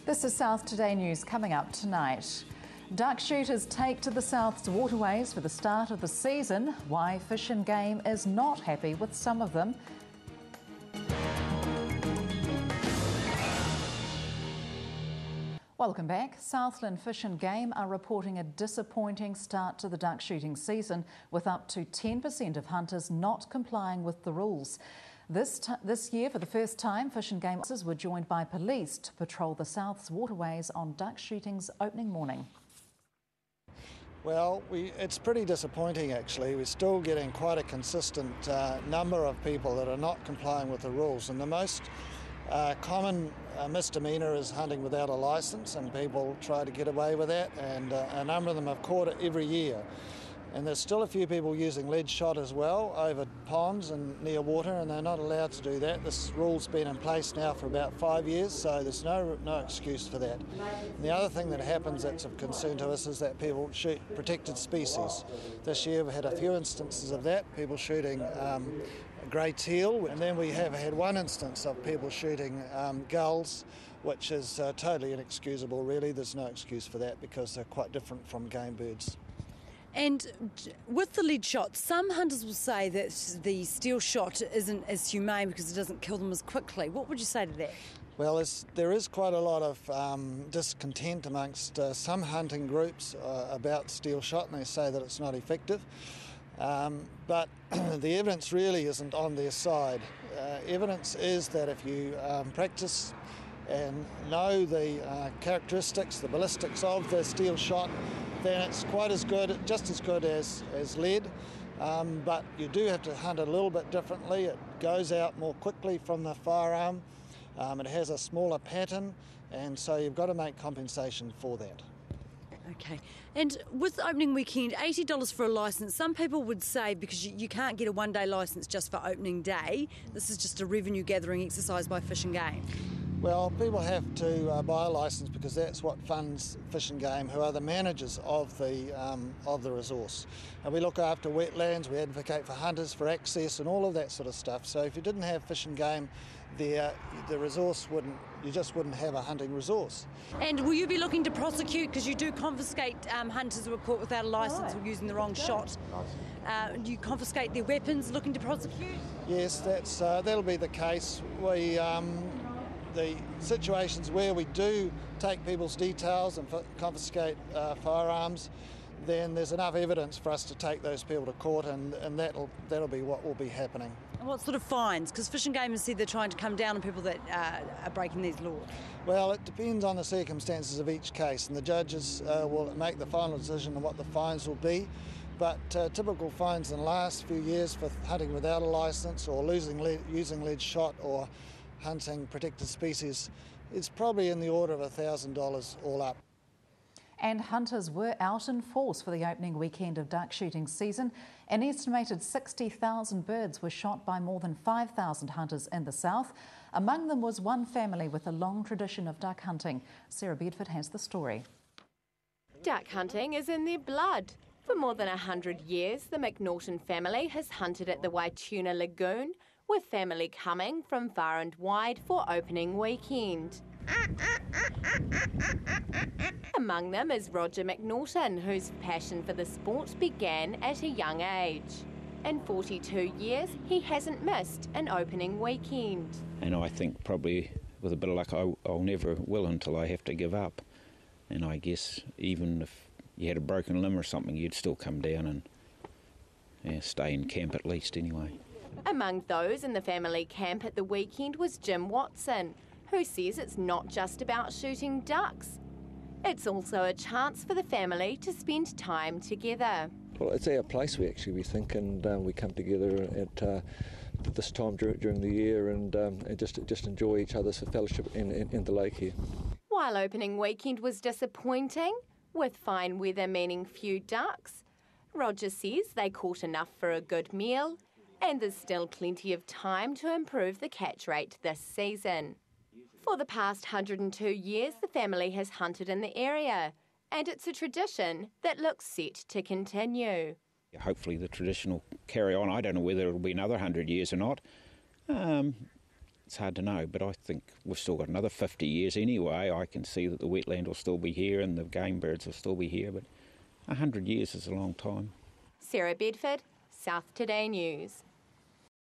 This is South Today News coming up tonight. Duck shooters take to the South's waterways for the start of the season. Why Fish and Game is not happy with some of them. Welcome back. Southland Fish and Game are reporting a disappointing start to the duck shooting season, with up to 10% of hunters not complying with the rules. This year, for the first time, Fish and Game officers were joined by police to patrol the South's waterways on duck shooting's opening morning. Well, it's pretty disappointing actually. We're still getting quite a consistent number of people that are not complying with the rules, and the most common misdemeanour is hunting without a licence, and people try to get away with that, and a number of them have caught it every year. And there's still a few people using lead shot as well over ponds and near water, and they're not allowed to do that. This rule's been in place now for about 5 years, so there's no excuse for that. And the other thing that happens that's of concern to us is that people shoot protected species. This year we've had a few instances of that, people shooting grey teal, and then we have had one instance of people shooting gulls, which is totally inexcusable really. There's no excuse for that because they're quite different from game birds. And with the lead shot, some hunters will say that the steel shot isn't as humane because it doesn't kill them as quickly. What would you say to that? Well, there is quite a lot of discontent amongst some hunting groups about steel shot, and they say that it's not effective. But the evidence really isn't on their side. Evidence is that if you practice and know the characteristics, the ballistics of the steel shot, then it's quite as good, just as good as lead. But you do have to hunt it a little bit differently. It goes out more quickly from the firearm. It has a smaller pattern, and so you've got to make compensation for that. Okay. And with opening weekend, $80 for a licence, some people would say because you can't get a one-day licence just for opening day, this is just a revenue-gathering exercise by Fish and Game. Well, people have to buy a licence because that's what funds Fish and Game, who are the managers of the resource. And we look after wetlands, we advocate for hunters, for access and all of that sort of stuff. So if you didn't have Fish and Game there, the resource you just wouldn't have a hunting resource. And will you be looking to prosecute, because you do confiscate hunters who are caught without a licence or using the wrong shot? Do you confiscate their weapons, looking to prosecute? Yes, that'll be the case. The situations where we do take people's details and confiscate firearms, then there's enough evidence for us to take those people to court, and that'll be what will be happening. And what sort of fines? Because Fish and Game has said they're trying to come down on people that are breaking these laws. Well, it depends on the circumstances of each case, and the judges will make the final decision on what the fines will be. But typical fines in the last few years for hunting without a licence or using lead shot or hunting protected species, it's probably in the order of $1,000 all up. And hunters were out in force for the opening weekend of duck shooting season. An estimated 60,000 birds were shot by more than 5,000 hunters in the south. Among them was one family with a long tradition of duck hunting. Sarah Bedford has the story. Duck hunting is in their blood. For more than 100 years, the McNaughton family has hunted at the Waituna Lagoon, with family coming from far and wide for opening weekend. Among them is Roger McNaughton, whose passion for the sport began at a young age. In 42 years, he hasn't missed an opening weekend. And I think probably with a bit of luck, I'll never will until I have to give up. And I guess even if you had a broken limb or something, you'd still come down and stay in camp at least anyway. Among those in the family camp at the weekend was Jim Watson, who says it's not just about shooting ducks. It's also a chance for the family to spend time together. Well, it's our place, we think, and we come together at this time during the year and just enjoy each other's fellowship in the lake here. While opening weekend was disappointing, with fine weather meaning few ducks, Roger says they caught enough for a good meal, and there's still plenty of time to improve the catch rate this season. For the past 102 years, the family has hunted in the area, and it's a tradition that looks set to continue. Hopefully the tradition will carry on. I don't know whether it'll be another 100 years or not. It's hard to know, but I think we've still got another 50 years anyway. I can see that the wetland will still be here and the game birds will still be here, but 100 years is a long time. Sarah Bedford, South Today News.